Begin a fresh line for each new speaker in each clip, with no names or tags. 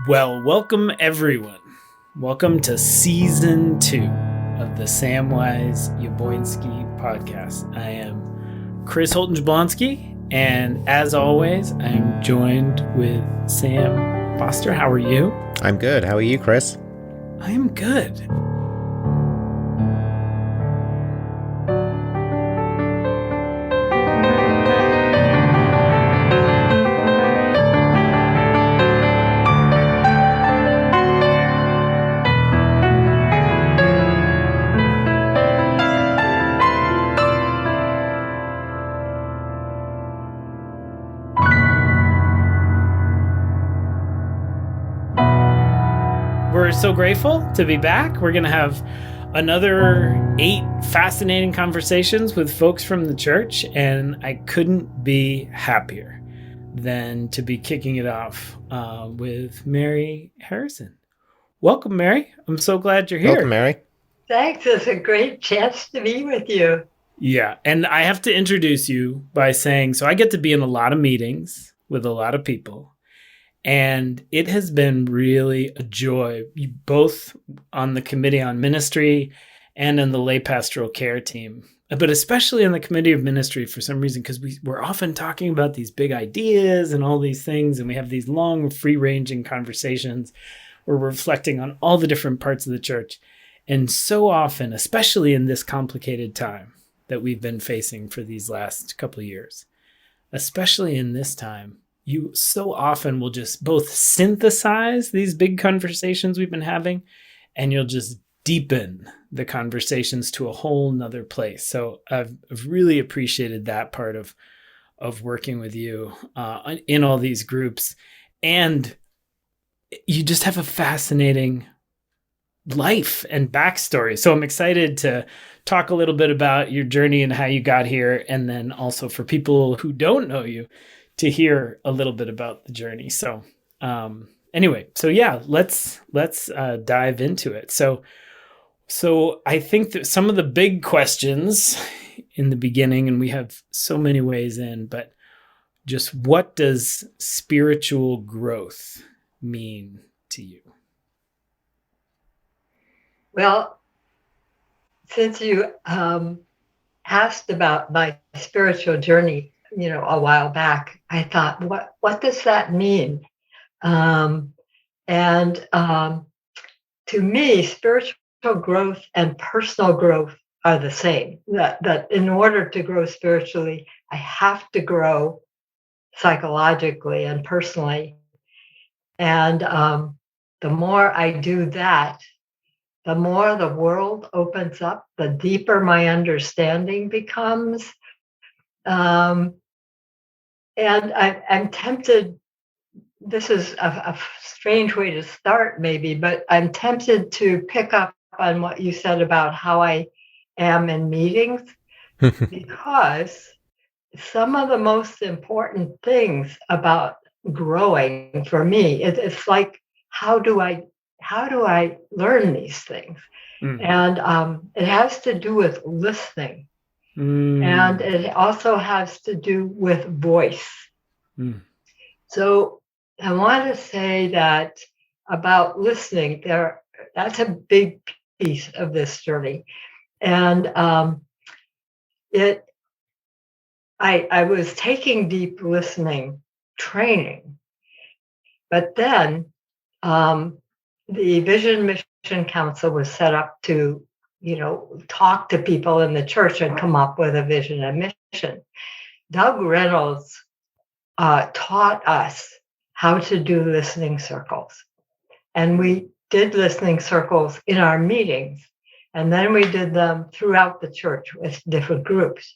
Well, welcome everyone. Welcome to season 2 of the Samwise Yaboinsky podcast. I am Chris Holton Jablonski, and as always, I'm joined with Sam Foster. How are you?
I'm good. How are you, Chris?
I am good. We're so grateful to be back. We're going to have another 8 fascinating conversations with folks from the church, and I couldn't be happier than to be kicking it off with Mary Harrison. Welcome, Mary. I'm so glad you're here.
Welcome, Mary.
Thanks. It's a great chance to be with you.
Yeah, and I have to introduce you by saying, so I get to be in a lot of meetings with a lot of people. And it has been really a joy, both on the Committee on Ministry and in the Lay Pastoral Care team, but especially in the Committee of Ministry for some reason, because we're often talking about these big ideas and all these things, and we have these long, free-ranging conversations where we're reflecting on all the different parts of the church. And so often, especially in this complicated time that we've been facing for these last couple of years, especially in this time, you so often will just both synthesize these big conversations we've been having, and you'll just deepen the conversations to a whole nother place. So I've really appreciated that part of working with you in all these groups. And you just have a fascinating life and backstory. So I'm excited to talk a little bit about your journey and how you got here. And then also for people who don't know you, to hear a little bit about the journey. So anyway, so yeah, let's dive into it. So I think that some of the big questions in the beginning, and we have so many ways in, but just what does spiritual growth mean to you?
Well, since you asked about my spiritual journey, a while back, I thought, what does that mean? To me, spiritual growth and personal growth are the same. That in order to grow spiritually, I have to grow psychologically and personally. And the more I do that, the more the world opens up, the deeper my understanding becomes. And I'm tempted, this is a strange way to start maybe, but I'm tempted to pick up on what you said about how I am in meetings, because some of the most important things about growing for me, it's like, how do I learn these things? And it has to do with listening. And it also has to do with voice. So I want to say that about listening, that's a big piece of this journey. And I was taking deep listening training, but then the Vision Mission Council was set up to talk to people in the church and come up with a vision and mission. Doug Reynolds taught us how to do listening circles. And we did listening circles in our meetings. And then we did them throughout the church with different groups.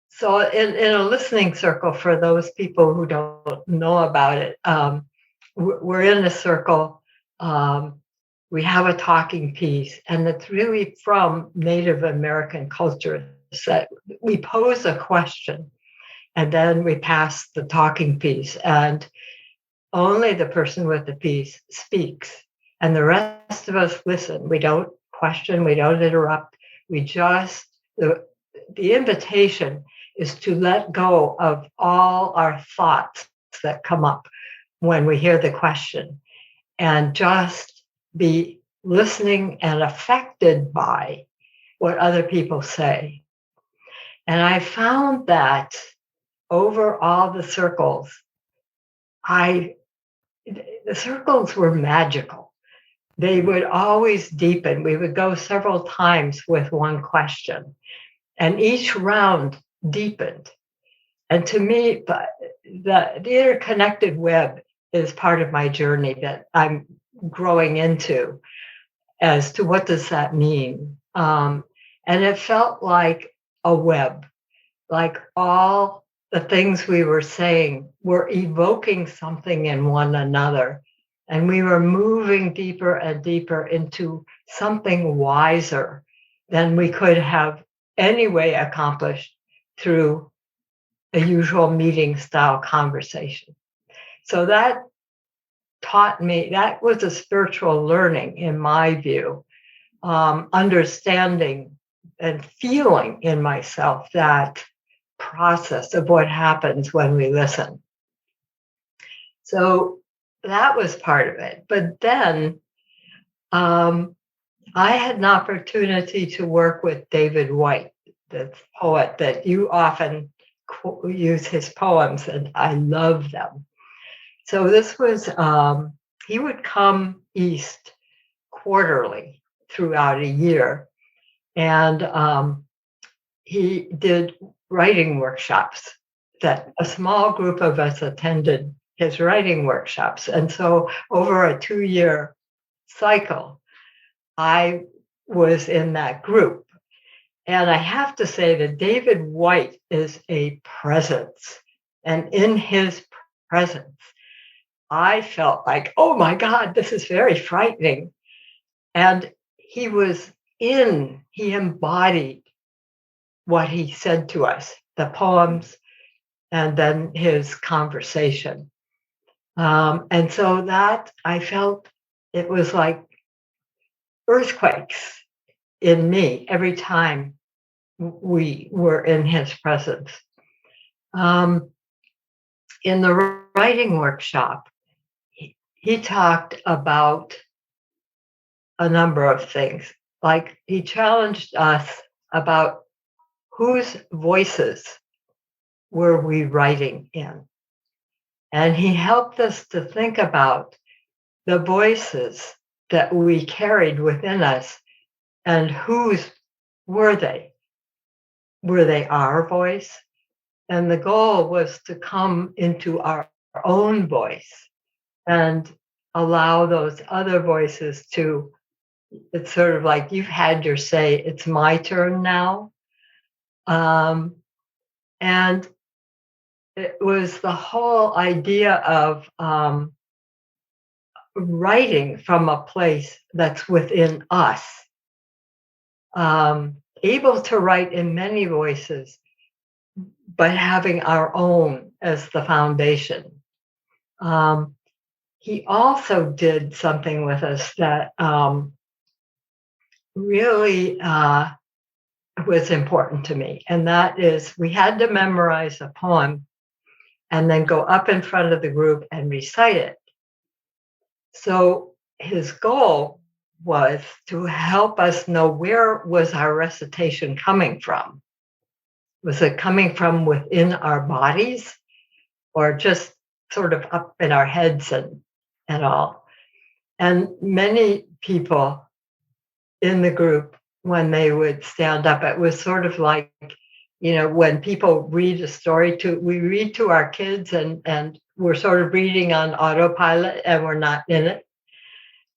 So in a listening circle, for those people who don't know about it, we're in a circle. We have a talking piece, and it's really from Native American culture. That we pose a question, and then we pass the talking piece, and only the person with the piece speaks, and the rest of us listen. We don't question, we don't interrupt. We just, the invitation is to let go of all our thoughts that come up when we hear the question and just be listening and affected by what other people say. And I found that over all the circles, I the circles were magical. They would always deepen. We would go several times with one question, and each round deepened. And to me, the interconnected web is part of my journey that I'm growing into as to what does that mean. And it felt like a web, like all the things we were saying were evoking something in one another. And we were moving deeper and deeper into something wiser than we could have anyway accomplished through a usual meeting style conversation. So that taught me, that was a spiritual learning in my view, understanding and feeling in myself that process of what happens when we listen. So that was part of it. But then I had an opportunity to work with David Whyte, the poet that you often use his poems, and I love them. So this was, he would come east quarterly throughout a year, and he did writing workshops that a small group of us attended his writing workshops. And so over a 2-year cycle, I was in that group. And I have to say that David Whyte is a presence. And in his presence, I felt like, oh my God, this is very frightening. And he embodied what he said to us, the poems, and then his conversation. And so that I felt it was like earthquakes in me every time we were in his presence. In the writing workshop, he talked about a number of things. Like he challenged us about whose voices were we writing in. And he helped us to think about the voices that we carried within us and whose were they? Were they our voice? And the goal was to come into our own voice and allow those other voices to, it's sort of like you've had your say, it's my turn now. And it was the whole idea of writing from a place that's within us, able to write in many voices, but having our own as the foundation. He also did something with us that really was important to me, and that is we had to memorize a poem and then go up in front of the group and recite it. So his goal was to help us know where was our recitation coming from. Was it coming from within our bodies or just sort of up in our heads and all? And many people in the group, when they would stand up, it was sort of like, when people read a story we read to our kids and we're sort of reading on autopilot and we're not in it.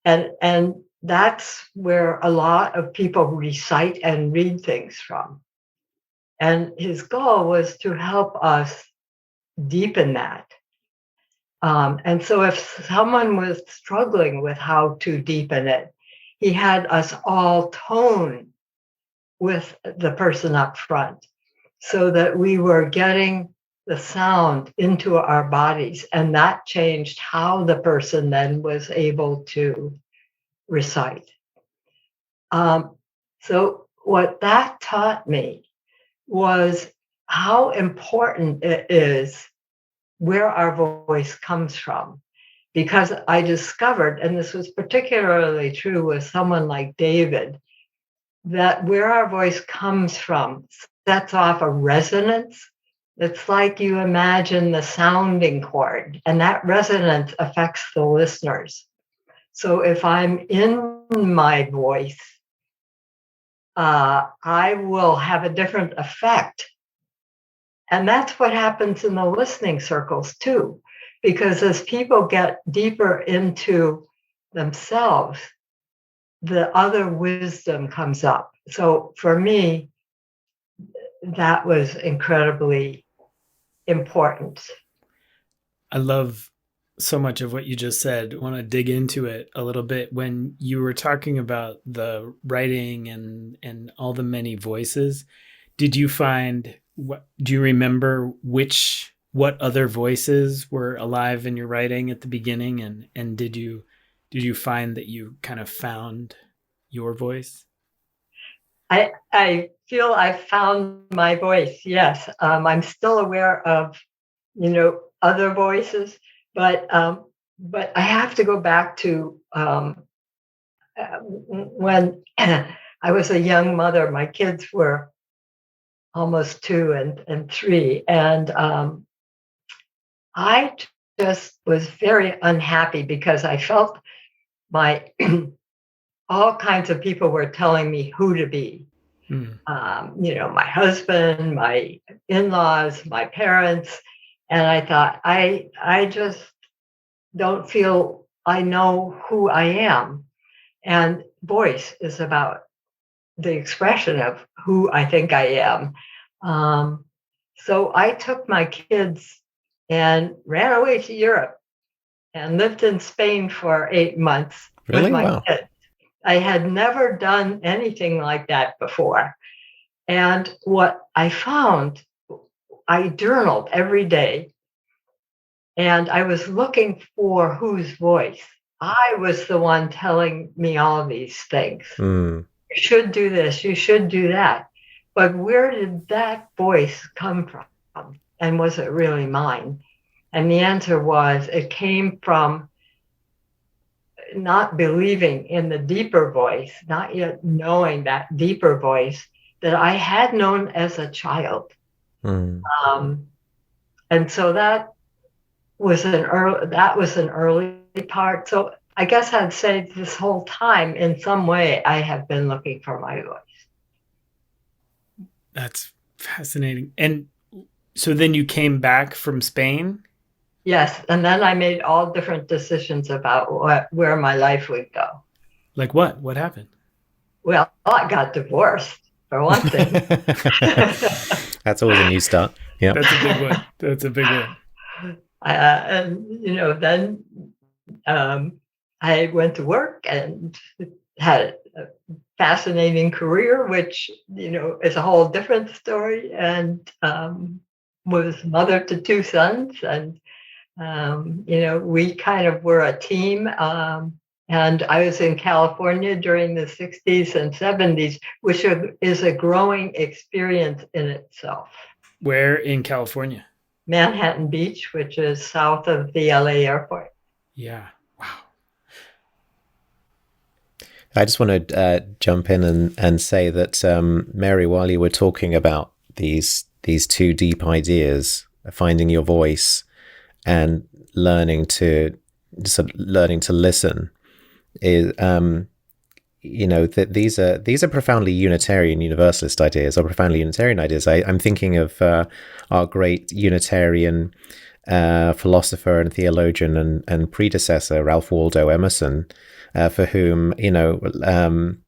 And that's where a lot of people recite and read things from. And his goal was to help us deepen that. And so if someone was struggling with how to deepen it, he had us all tone with the person up front so that we were getting the sound into our bodies. And that changed how the person then was able to recite. So what that taught me was how important it is where our voice comes from. because I discovered, and this was particularly true with someone like David, that where our voice comes from sets off a resonance. It's like you imagine the sounding chord, and that resonance affects the listeners. So if I'm in my voice, I will have a different effect. And that's what happens in the listening circles too, because as people get deeper into themselves, the other wisdom comes up. So for me, that was incredibly important.
I love so much of what you just said. I want to dig into it a little bit. When you were talking about the writing and all the many voices, did you find do you remember what other voices were alive in your writing at the beginning, and did you find that you kind of found your voice?
I feel I found my voice. Yes, I'm still aware of other voices, but I have to go back to when I was a young mother. My kids were almost 2 and 3, and I just was very unhappy because I felt my all kinds of people were telling me who to be.
Mm.
My husband, my in-laws, my parents, and I thought, I just don't feel I know who I am. And voice is about the expression of who I think I am. So I took my kids and ran away to Europe and lived in Spain for 8 months
Really?
with my
Wow.
kids. I had never done anything like that before. And what I found, I journaled every day, and I was looking for whose voice. I was the one telling me all these things.
Mm.
You should do this, you should do that. But where did that voice come from? And was it really mine? And the answer was it came from not believing in the deeper voice, not yet knowing that deeper voice that I had known as a child.
Mm.
And so that was an early part. So I guess I'd say this whole time, in some way, I have been looking for my voice.
That's fascinating. And so then you came back from Spain?
Yes, and then I made all different decisions about where my life would go.
Like what? What happened?
Well, I got divorced, for one thing.
That's always a new start. Yeah.
That's a big one. That's a big one.
And then I went to work and had a fascinating career, which is a whole different story, and was mother to 2 sons, and we kind of were a team. And I was in California during the 60s and 70s, which is a growing experience in itself.
Where in California?
Manhattan Beach, which is south of the LA airport.
Yeah. Wow.
I just want to jump in and say that, Mary, while you were talking about these 2 deep ideas, finding your voice and learning to listen, is that these are profoundly Unitarian Universalist ideas, or profoundly Unitarian ideas. I'm thinking of our great Unitarian philosopher and theologian and predecessor, Ralph Waldo Emerson, for whom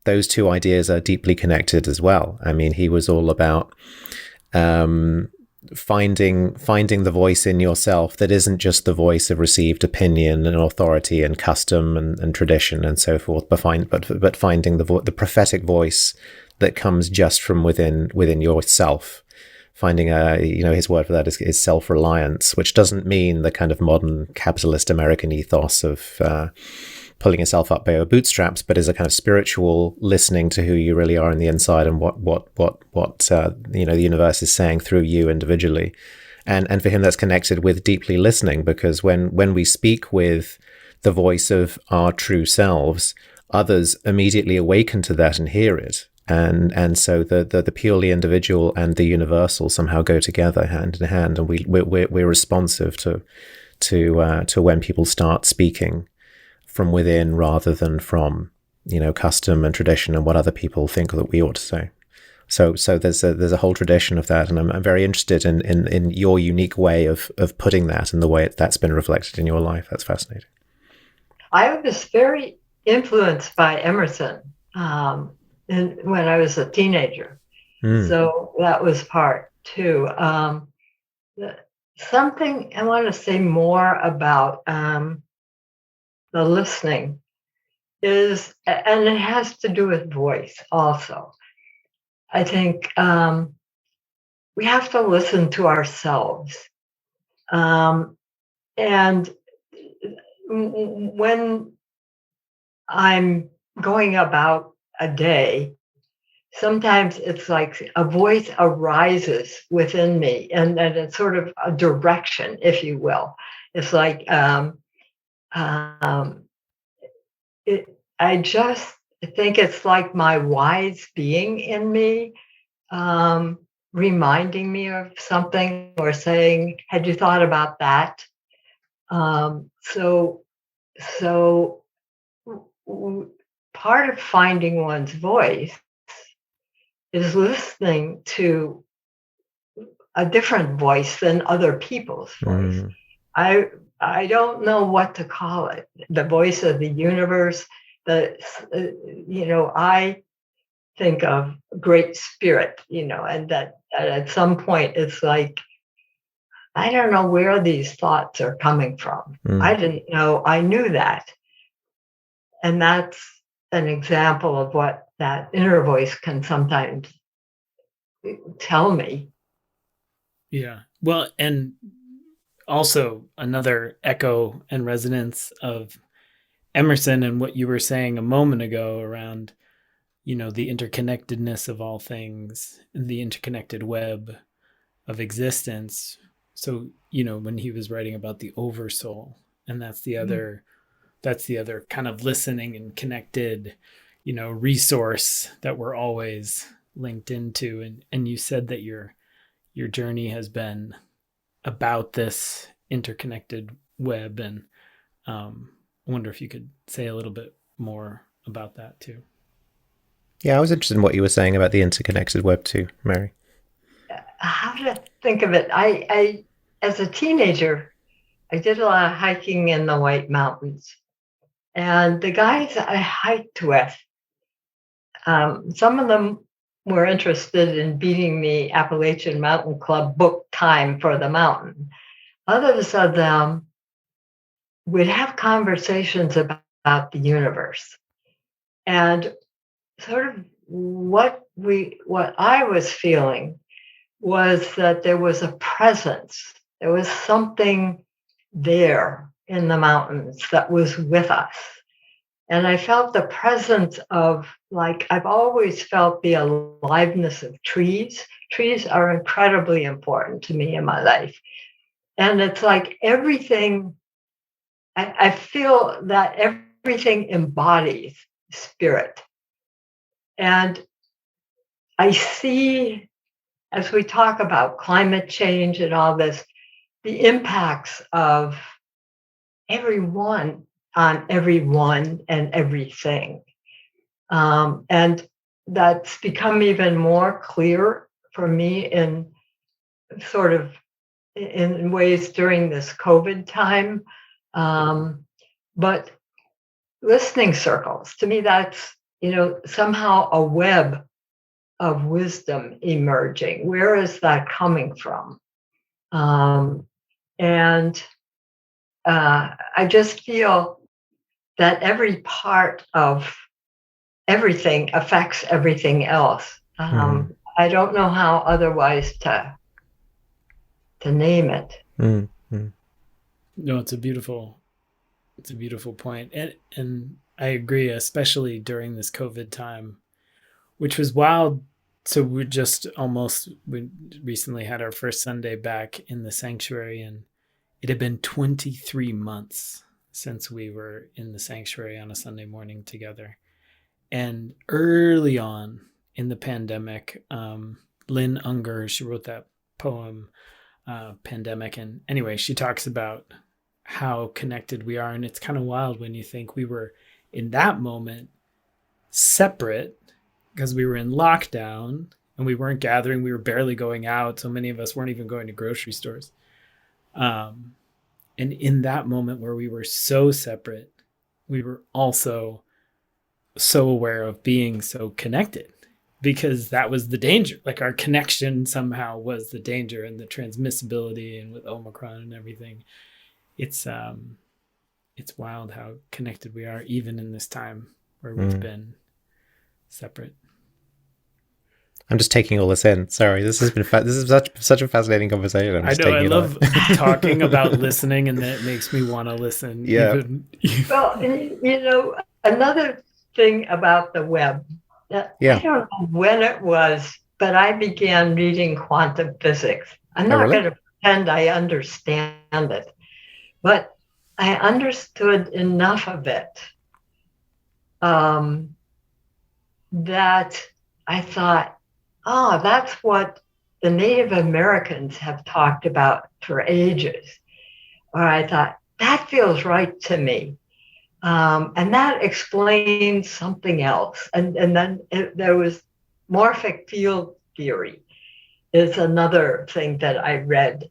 those 2 ideas are deeply connected as well. I mean, he was all about finding the voice in yourself that isn't just the voice of received opinion and authority and custom and tradition and so forth, but finding the prophetic voice that comes just from within yourself. Finding his word for that is self-reliance, which doesn't mean the kind of modern capitalist American ethos of pulling yourself up by your bootstraps, but is a kind of spiritual listening to who you really are on the inside and what the universe is saying through you individually. And for him, that's connected with deeply listening, because when we speak with the voice of our true selves, others immediately awaken to that and hear it. And so the purely individual and the universal somehow go together hand in hand, and we're responsive to when people start speaking from within rather than from, custom and tradition and what other people think that we ought to say. So there's a whole tradition of that, and I'm very interested in your unique way of putting that and the way that's been reflected in your life. That's fascinating.
I was very influenced by Emerson when I was a teenager. So that was part too. Something I want to say more about the listening is, and it has to do with voice also. I think we have to listen to ourselves. And when I'm going about a day, sometimes it's like a voice arises within me, and it's sort of a direction, if you will. It's like I just think it's like my wise being in me reminding me of something or saying, "Had you thought about that?" So part of finding one's voice is listening to a different voice than other people's voice. I don't know what to call it. The voice of the universe. I think of Great Spirit, and that at some point it's like, I don't know where these thoughts are coming from. I didn't know I knew that. And that's an example of what that inner voice can sometimes tell me.
Yeah. Well, and also another echo and resonance of Emerson and what you were saying a moment ago around, the interconnectedness of all things and the interconnected web of existence. So, when he was writing about the oversoul, and that's the other kind of listening and connected, resource that we're always linked into. And you said that your journey has been about this interconnected web, and I wonder if you could say a little bit more about that too.
Yeah, I was interested in what you were saying about the interconnected web too, Mary.
How to think of it? I as a teenager, I did a lot of hiking in the White Mountains, and the guys I hiked with, some of them were interested in beating the Appalachian Mountain Club book time for the mountain. Others of them would have conversations about the universe. And sort of what I was feeling was that there was a presence. There was something there in the mountains that was with us. And I felt the presence of, like, I've always felt the aliveness of trees. Trees are incredibly important to me in my life. And it's like everything, I feel that everything embodies spirit. And I see, as we talk about climate change and all this, the impacts of everyone on everyone and everything. And that's become even more clear for me in sort of in ways during this COVID time. But listening circles, to me, that's, somehow a web of wisdom emerging. Where is that coming from? And I just feel that every part of everything affects everything else. I don't know how otherwise to name it.
No, it's a beautiful point. And I agree, especially during this COVID time, which was wild. So we recently had our first Sunday back in the sanctuary, and it had been 23 months since we were in the sanctuary on a Sunday morning together. And early on in the pandemic, Lynn Unger, she wrote that poem, Pandemic. And anyway, she talks about how connected we are. And it's kind of wild when you think we were in that moment separate because we were in lockdown and we weren't gathering. We were barely going out. So many of us weren't even going to grocery stores. And in that moment where we were so separate, we were also so aware of being so connected, because that was the danger. Like our connection somehow was the danger, and the transmissibility, and with Omicron and everything. It's wild how connected we are, even in this time where we've been separate.
I'm just taking all this in. Sorry, this has been this is such a fascinating conversation.
I know. I love talking about listening, and that makes me want to listen.
Yeah.
Well, another thing about the web. I don't know when it was, but I began reading quantum physics. I'm not going to pretend I understand it, but I understood enough of it that I thought, oh, that's what the Native Americans have talked about for ages. Or I thought, that feels right to me. And that explains something else. And then there was morphic field theory is another thing that I read,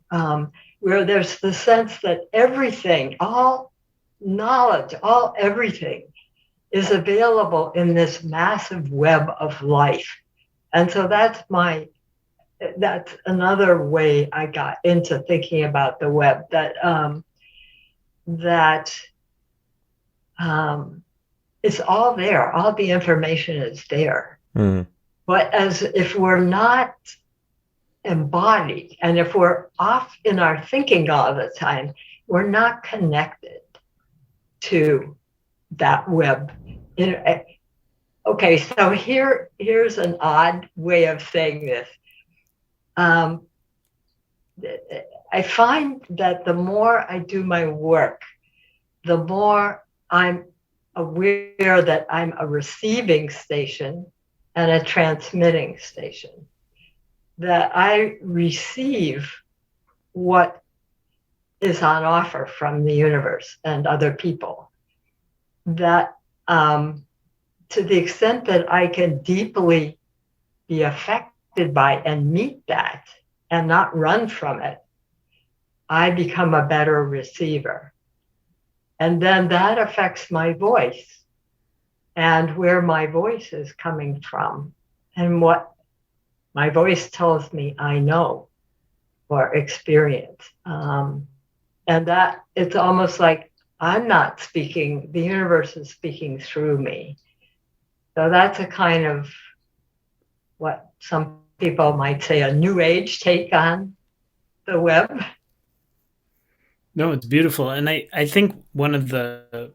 where there's the sense that everything, all knowledge, all everything is available in this massive web of life. And so that's another way I got into thinking about the web, that it's all there. All the information is there. But as if we're not embodied, and if we're off in our thinking all the time, we're not connected to that web. Okay, so here's an odd way of saying this. I find that the more I do my work, the more I'm aware that I'm a receiving station and a transmitting station. That I receive what is on offer from the universe and other people. That to the extent that I can deeply be affected by and meet that and not run from it, I become a better receiver. And then that affects my voice and where my voice is coming from and what my voice tells me I know or experience. And that it's almost like I'm not speaking, the universe is speaking through me. So that's a kind of what some people might say a new age take on the web.
No, it's beautiful. And I think one of the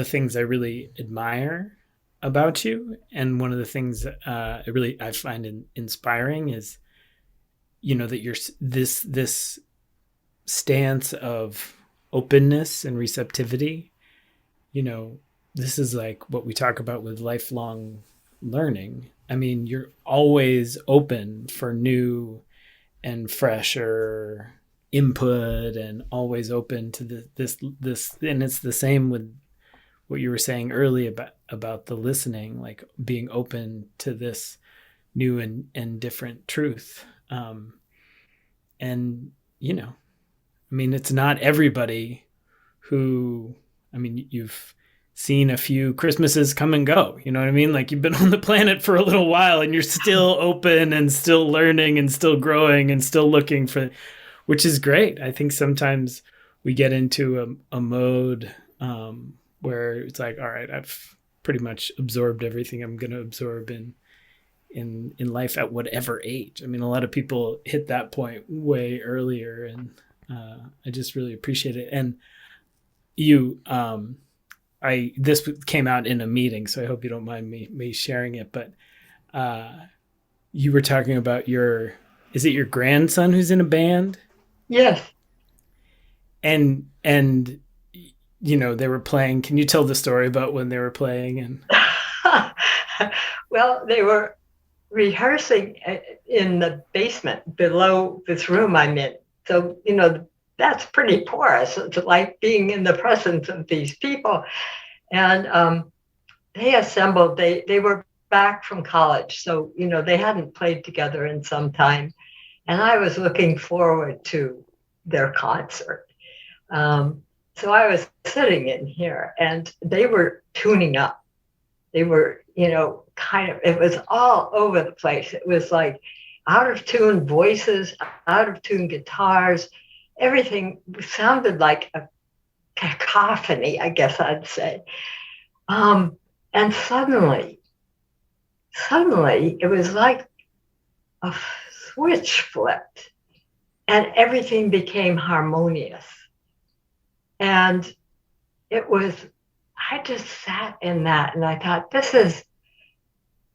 things I really admire about you, and one of the things I find inspiring is, that you're this stance of openness and receptivity. This is like what we talk about with lifelong learning. I mean, you're always open for new and fresher input, and always open to this. And it's the same with what you were saying earlier about the listening, like being open to this new and different truth. And, it's not everybody who, you've seen a few Christmases come and go, you know what I mean? Like you've been on the planet for a little while and you're still open and still learning and still growing and still looking for, which is great. I think sometimes we get into a mode where it's like, all right, I've pretty much absorbed everything I'm going to absorb in life at whatever age. A lot of people hit that point way earlier, and I just really appreciate it. And you, this came out in a meeting, so I hope you don't mind me sharing it, but you were talking about is it your grandson who's in a band?
Yes.
and they were playing. Can you tell the story about when they were playing? And
Well, they were rehearsing in the basement below this room I'm in. So, that's pretty porous. It's like being in the presence of these people. And they assembled, they were back from college. So, they hadn't played together in some time. And I was looking forward to their concert. So I was sitting in here and they were tuning up. They were, it was all over the place. It was like out of tune voices, out of tune guitars. Everything sounded like a cacophony, I guess I'd say. And suddenly, it was like a switch flipped and everything became harmonious. And I just sat in that and I thought, this is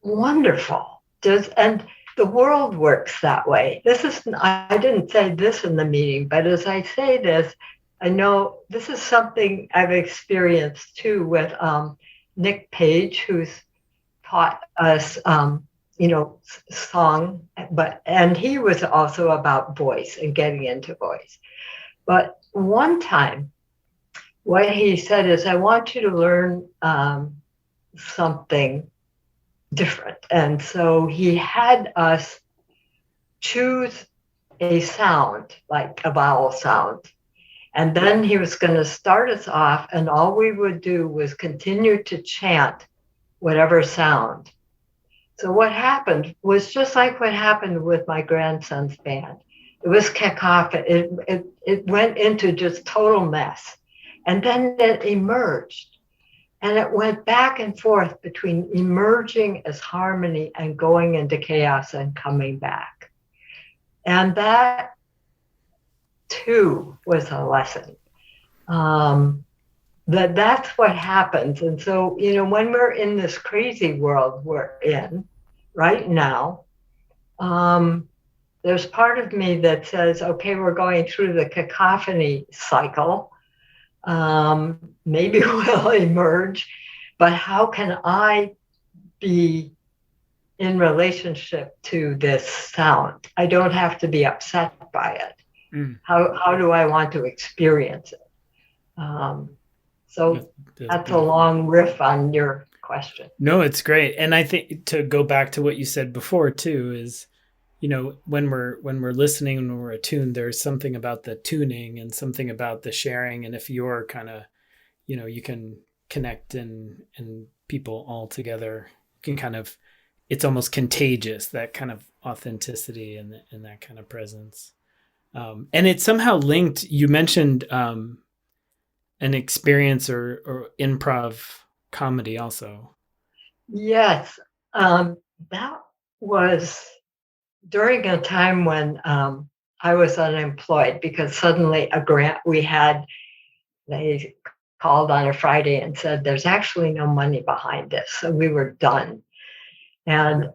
wonderful. And the world works that way. I didn't say this in the meeting, but as I say this, I know this is something I've experienced too with Nick Page, who's taught us, song, and he was also about voice and getting into voice. But one time, what he said is, I want you to learn something different. And so he had us choose a sound, like a vowel sound. And then he was going to start us off, and all we would do was continue to chant whatever sound. So what happened was just like what happened with my grandson's band. It was cacophony. It went into just total mess. And then it emerged. And it went back and forth between emerging as harmony and going into chaos and coming back. And that, too, was a lesson. That's what happens. And so, when we're in this crazy world we're in right now, there's part of me that says, okay, we're going through the cacophony cycle. Maybe we'll emerge, but how can I be in relationship to this sound? I don't have to be upset by it. How do I want to experience it? So that's a long riff on your question.
No, it's great. And I think to go back to what you said before too is, when we're listening and when we're attuned, there's something about the tuning and something about the sharing. And if you're kind of, you can connect and people all together can kind of, it's almost contagious, that kind of authenticity and that kind of presence. And it's somehow linked. You mentioned an experience or improv comedy also. Yes.
That was during a time when I was unemployed, because suddenly a grant they called on a Friday and said, there's actually no money behind this. So we were done. And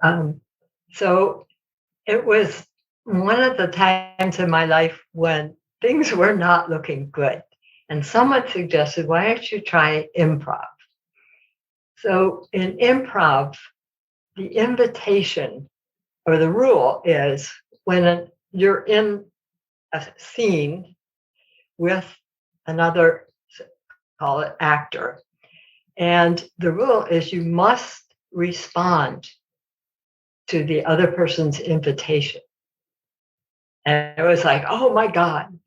so it was one of the times in my life when things were not looking good. And someone suggested, why don't you try improv? So in improv, the invitation or the rule is when you're in a scene with another, call it actor, and the rule is you must respond to the other person's invitation. And it was like, oh my God.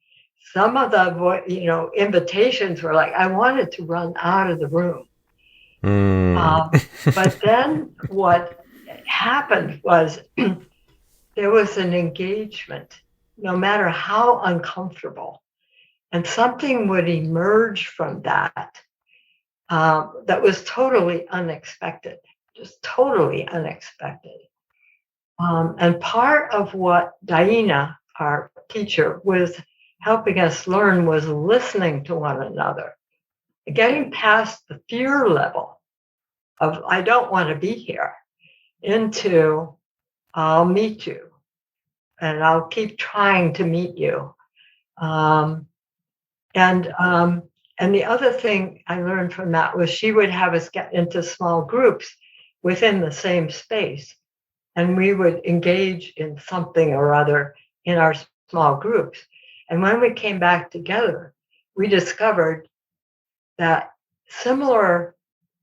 Some of the invitations were like, I wanted to run out of the room. But then what happened was there was an engagement, no matter how uncomfortable, and something would emerge from that that was totally unexpected, just totally unexpected. And part of what Diana, our teacher, was helping us learn was listening to one another, getting past the fear level of, I don't want to be here, into, I'll meet you and I'll keep trying to meet you. And the other thing I learned from that was she would have us get into small groups within the same space, and we would engage in something or other in our small groups. And when we came back together, we discovered that similar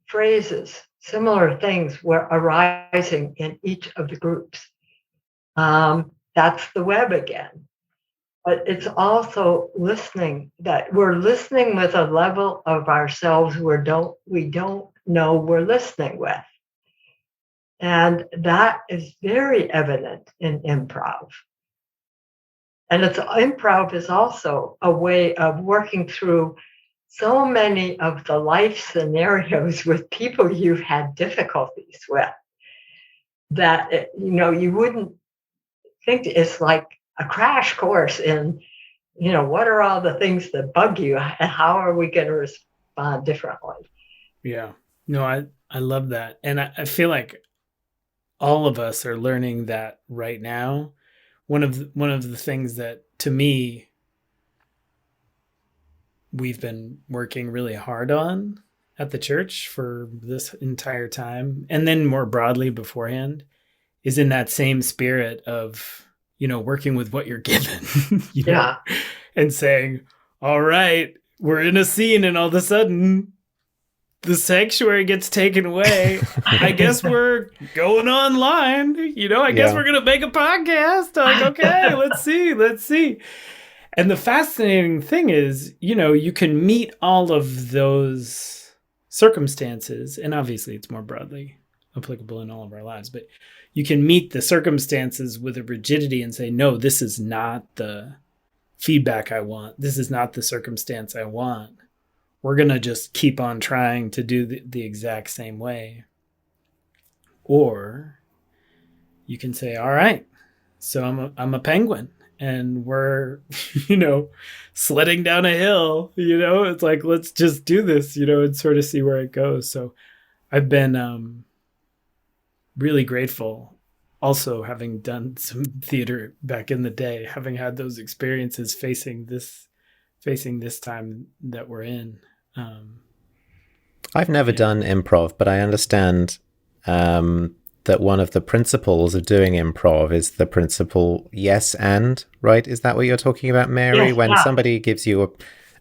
phrases, similar things were arising in each of the groups. That's the web again. But it's also listening, that we're listening with a level of ourselves we don't know we're listening with. And that is very evident in improv. And improv is also a way of working through so many of the life scenarios with people you've had difficulties with that you wouldn't think it's like a crash course in what are all the things that bug you and how are we going to respond differently.
Yeah, no, I love that. And I feel like all of us are learning that right now. One of the things that, to me, we've been working really hard on at the church for this entire time, and then more broadly beforehand, is in that same spirit of, working with what you're given,
Yeah.
and saying, all right, we're in a scene and all of a sudden the sanctuary gets taken away. I guess we're going online, I guess we're going to make a podcast. Like, okay, let's see. And the fascinating thing is, you can meet all of those circumstances, and obviously it's more broadly applicable in all of our lives, but you can meet the circumstances with a rigidity and say, no, this is not the feedback I want. This is not the circumstance I want. We're going to just keep on trying to do the exact same way. Or you can say, all right, so I'm a penguin and we're, sledding down a hill, it's like, let's just do this, and sort of see where it goes. So I've been really grateful, also having done some theater back in the day, having had those experiences facing this time that we're in.
I've never done improv, but I understand that one of the principles of doing improv is the principle yes and, right? Is that what you're talking about, Mary?
Yes,
when somebody gives you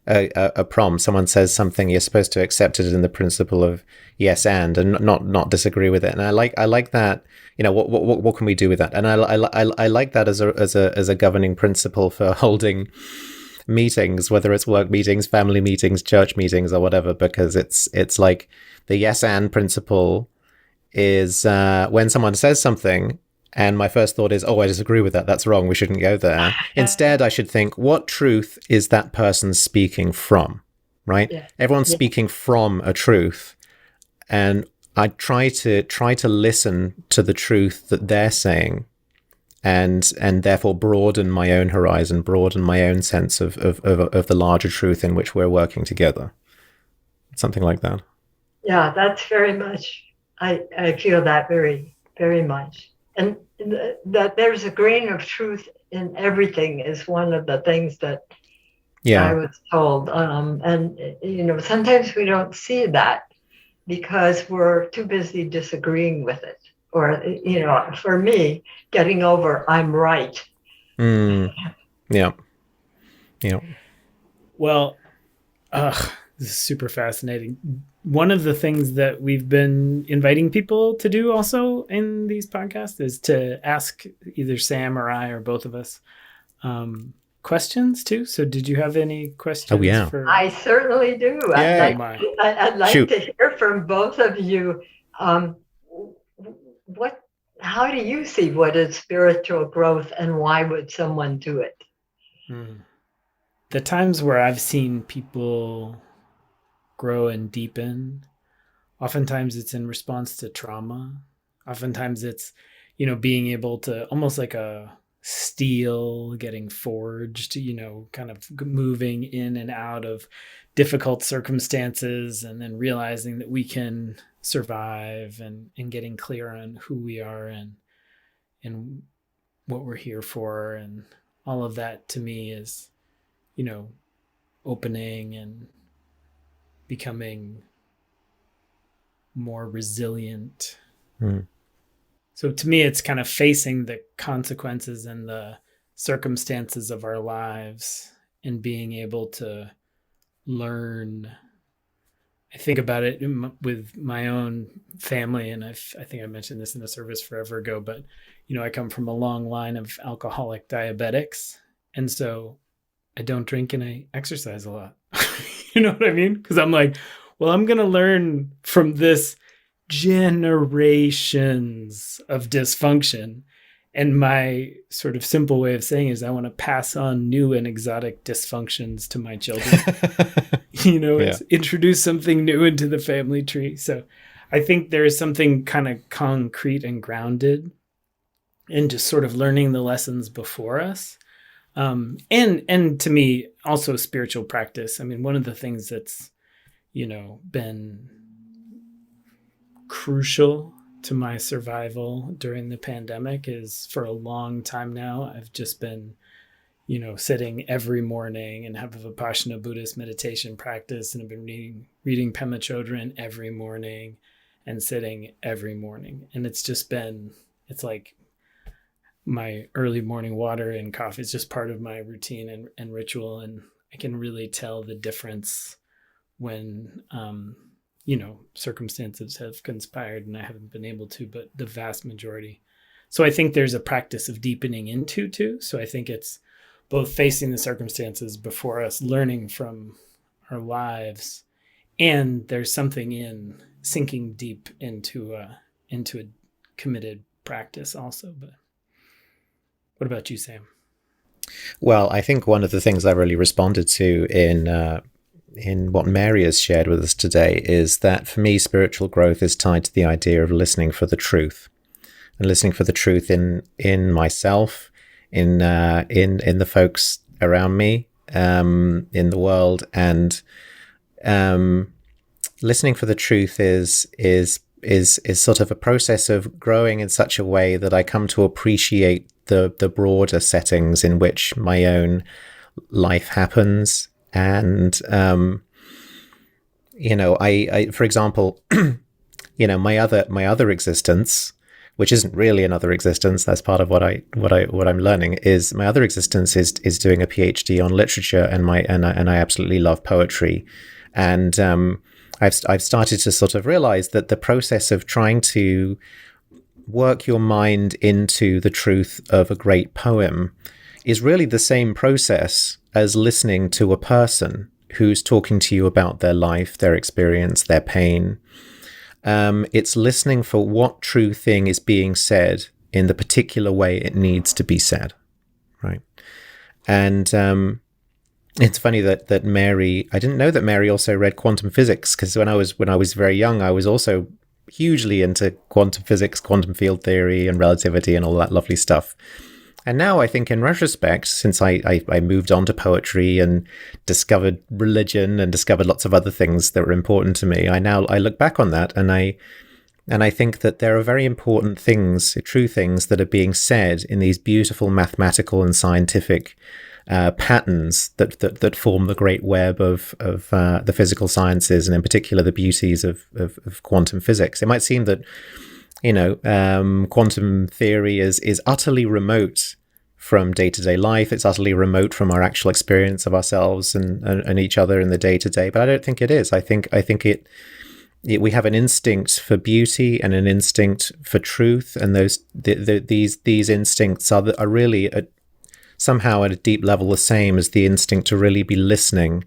a prompt, someone says something, you're supposed to accept it in the principle of yes and not disagree with it. And I like that. What can we do with that? And I like that as a governing principle for holding meetings, whether it's work meetings, family meetings, church meetings, or whatever, because it's like the yes and principle is when someone says something and my first thought is, I disagree with that. That's wrong. We shouldn't go there. Instead, I should think, what truth is that person speaking from, right? Yeah. Everyone's speaking from a truth. And I try to listen to the truth that they're saying and therefore broaden my own horizon, broaden my own sense of the larger truth in which we're working together. Something like that.
Yeah, that's very much, I feel that very, very much. And that there's a grain of truth in everything is one of the things that I was told. And, sometimes we don't see that because we're too busy disagreeing with it. Or, for me, getting over, I'm right.
Yeah.
Well, this is super fascinating. One of the things that we've been inviting people to do also in these podcasts is to ask either Sam or I or both of us questions too. So did you have any questions?
Oh, yeah.
I certainly do. I'd like to hear from both of you. How do you see what is spiritual growth and why would someone do it?
The times where I've seen people grow and deepen, oftentimes it's in response to trauma. Oftentimes it's, being able to, almost like a steel getting forged, kind of moving in and out of difficult circumstances and then realizing that we can survive and getting clear on who we are and what we're here for. And all of that to me is, opening and becoming more resilient. So to me, it's kind of facing the consequences and the circumstances of our lives and being able to learn. I think about it with my own family, and I think I mentioned this in the service forever ago, but I come from a long line of alcoholic diabetics, and so I don't drink and I exercise a lot. You know what I mean? Because I'm like, well, I'm going to learn from this generations of dysfunction. And my sort of simple way of saying is I want to pass on new and exotic dysfunctions to my children. It's introduce something new into the family tree. So I think there is something kind of concrete and grounded in just sort of learning the lessons before us. And to me, also spiritual practice. I mean, one of the things that's, been crucial to my survival during the pandemic is for a long time now, I've just been, sitting every morning and have a Vipassana Buddhist meditation practice. And I've been reading Pema Chodron every morning and sitting every morning. And it's like my early morning water and coffee is just part of my routine and ritual. And I can really tell the difference when, circumstances have conspired and I haven't been able to, but the vast majority. So I think there's a practice of deepening into too. So I think it's both facing the circumstances before us, learning from our lives, and there's something in sinking deep into a committed practice also. But what about you, Sam?
Well, I think one of the things I really responded to in what Mary has shared with us today is that for me, spiritual growth is tied to the idea of listening for the truth, and listening for the truth in myself, in the folks around me, in the world, and listening for the truth is sort of a process of growing in such a way that I come to appreciate the broader settings in which my own life happens. And, I, for example, my other existence, which isn't really another existence, that's part of what I'm learning, is my other existence is doing a PhD on literature, and I absolutely love poetry. And, I've started to sort of realize that the process of trying to work your mind into the truth of a great poem is really the same process as listening to a person who's talking to you about their life, their experience, their pain. It's listening for what true thing is being said in the particular way it needs to be said, right? And it's funny that Mary, I didn't know that Mary also read quantum physics, because when I was very young, I was also hugely into quantum physics, quantum field theory, and relativity, and all that lovely stuff. And now I think in retrospect, since I moved on to poetry and discovered religion and discovered lots of other things that were important to me, I look back on that and I think that there are very important things, true things that are being said in these beautiful mathematical and scientific patterns that form the great web of the physical sciences, and in particular the beauties of quantum physics. It might seem that quantum theory is utterly remote from day-to-day life. It's utterly remote from our actual experience of ourselves and each other in the day-to-day. But I don't think it is. I think we have an instinct for beauty and an instinct for truth, and these instincts are really somehow at a deep level the same as the instinct to really be listening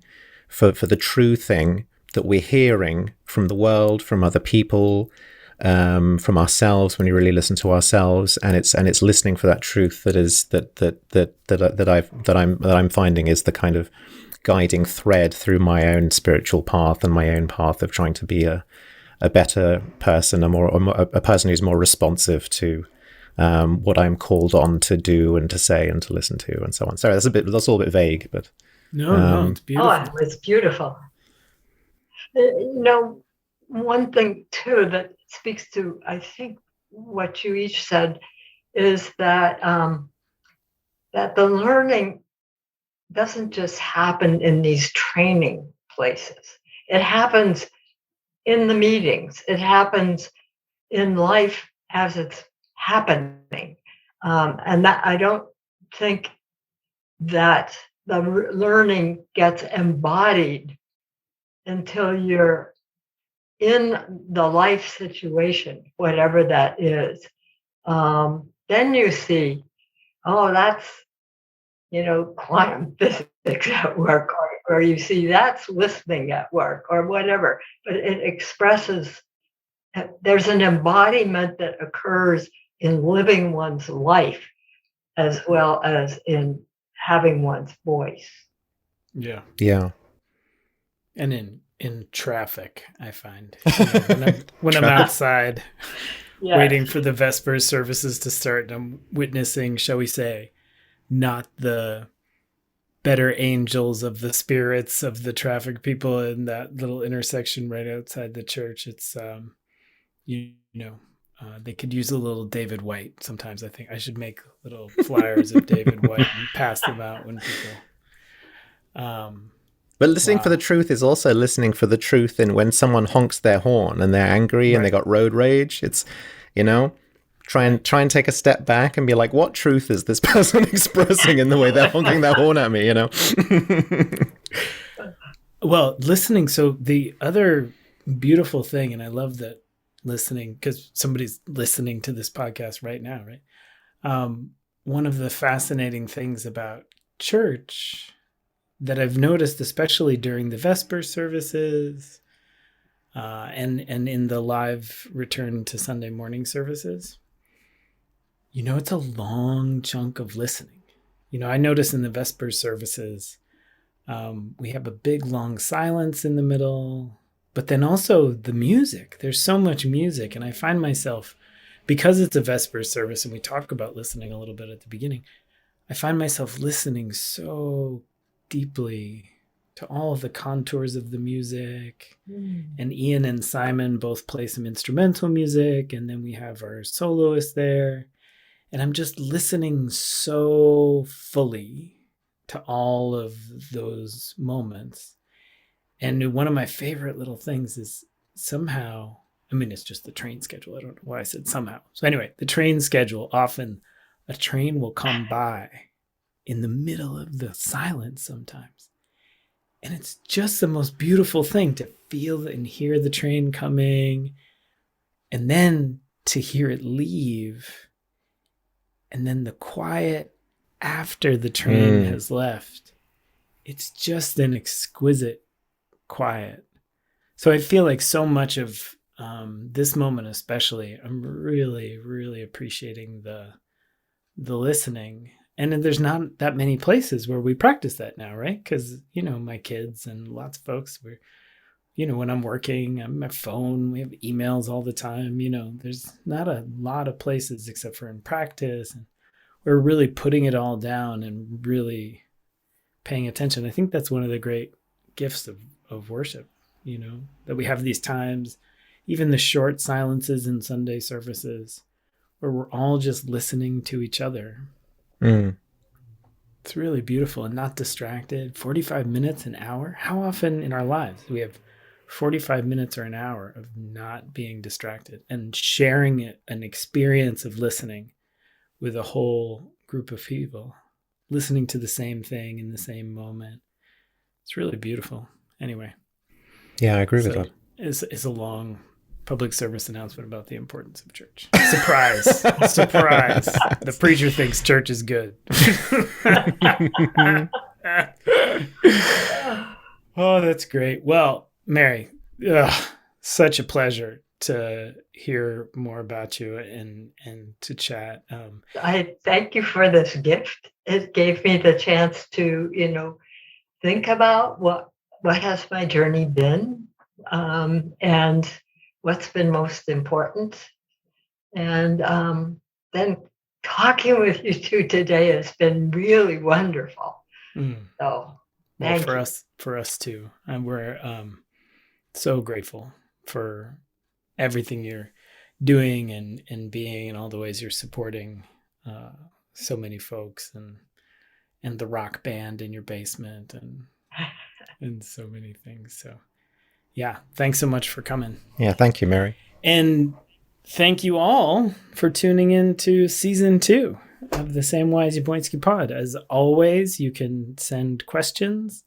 for the true thing that we're hearing from the world, from other people, from ourselves, when you really listen to ourselves, and it's listening for that truth that I'm finding is the kind of guiding thread through my own spiritual path and my own path of trying to be a better person, a person who's more responsive to what I'm called on to do and to say and to listen to and so on. Sorry, that's all a bit vague, but
no, it's beautiful.
Oh, it's beautiful. One thing too that speaks to, I think, what you each said is that that the learning doesn't just happen in these training places. It happens in the meetings. It happens in life as it's happening. And that I don't think that the learning gets embodied until you're in the life situation, whatever that is. Then you see, oh, that's, quantum physics at work, or you see that's listening at work, or whatever. But it expresses, there's an embodiment that occurs in living one's life as well as in having one's voice.
Yeah.
Yeah.
And in traffic, I find, when I'm outside waiting for the Vespers services to start, and I'm witnessing, shall we say, not the better angels of the spirits of the traffic people in that little intersection right outside the church. It's they could use a little David White sometimes. I think I should make little flyers of David White and pass them out when people
but listening for the truth is also listening for the truth in when someone honks their horn and they're angry and they got road rage. It's, try and take a step back and be like, what truth is this person expressing in the way they're honking their horn at me,
Well, listening. So the other beautiful thing, and I love that listening, because somebody's listening to this podcast right now, right? One of the fascinating things about church that I've noticed, especially during the Vesper services and in the live return to Sunday morning services, it's a long chunk of listening. I notice in the Vesper services, we have a big, long silence in the middle, but then also the music. There's so much music. And I find myself, because it's a Vesper service and we talk about listening a little bit at the beginning, I find myself listening so deeply to all of the contours of the music. And Ian and Simon both play some instrumental music, and then we have our soloist there. And I'm just listening so fully to all of those moments. And one of my favorite little things is somehow, it's just the train schedule. I don't know why I said somehow. So anyway, the train schedule, often a train will come by in the middle of the silence sometimes. And it's just the most beautiful thing to feel and hear the train coming, and then to hear it leave, and then the quiet after the train has left. It's just an exquisite quiet. So I feel like so much of this moment especially, I'm really, really appreciating the listening. And there's not that many places where we practice that now, right? Because, my kids and lots of folks, when I'm working, I'm on my phone, we have emails all the time, there's not a lot of places except for in practice. And we're really putting it all down and really paying attention. I think that's one of the great gifts of worship, that we have these times, even the short silences in Sunday services, where we're all just listening to each other. It's really beautiful and not distracted. 45 minutes, an hour. How often in our lives do we have 45 minutes or an hour of not being distracted and sharing an experience of listening with a whole group of people, listening to the same thing in the same moment? It's really beautiful. Anyway.
Yeah, I agree with that.
It's a long public service announcement about the importance of church. Surprise. Surprise. The preacher thinks church is good. Oh, that's great. Well, Mary, such a pleasure to hear more about you and to chat.
I thank you for this gift. It gave me the chance to, think about what has my journey been, and what's been most important. And then talking with you two today has been really wonderful. So thank you.
For us too. And we're so grateful for everything you're doing and being, and all the ways you're supporting so many folks. and the rock band in your basement and so many things. So yeah, thanks so much for coming.
Yeah, thank you, Mary.
And thank you all for tuning in to season 2 of the Samwise Jablonski Pod. As always, you can send questions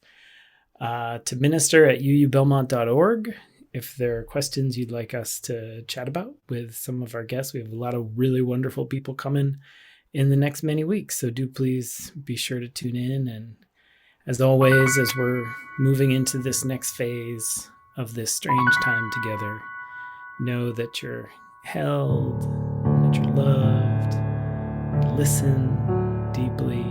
to minister@uubelmont.org. If there are questions you'd like us to chat about with some of our guests, we have a lot of really wonderful people coming in the next many weeks. So do please be sure to tune in. And as always, as we're moving into this next phase of this strange time together, know that you're held, that you're loved. Listen deeply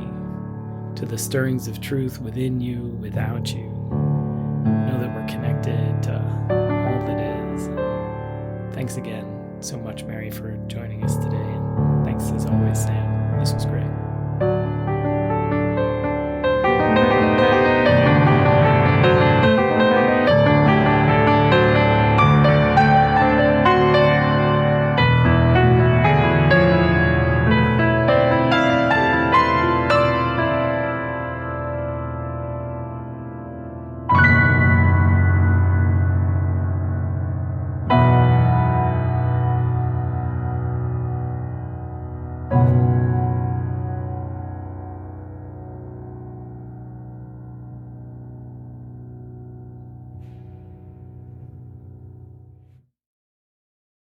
to the stirrings of truth within you, without you. Know that we're connected to all that is. Thanks again so much, Mary, for joining us today. And thanks as always, Sam. This was great.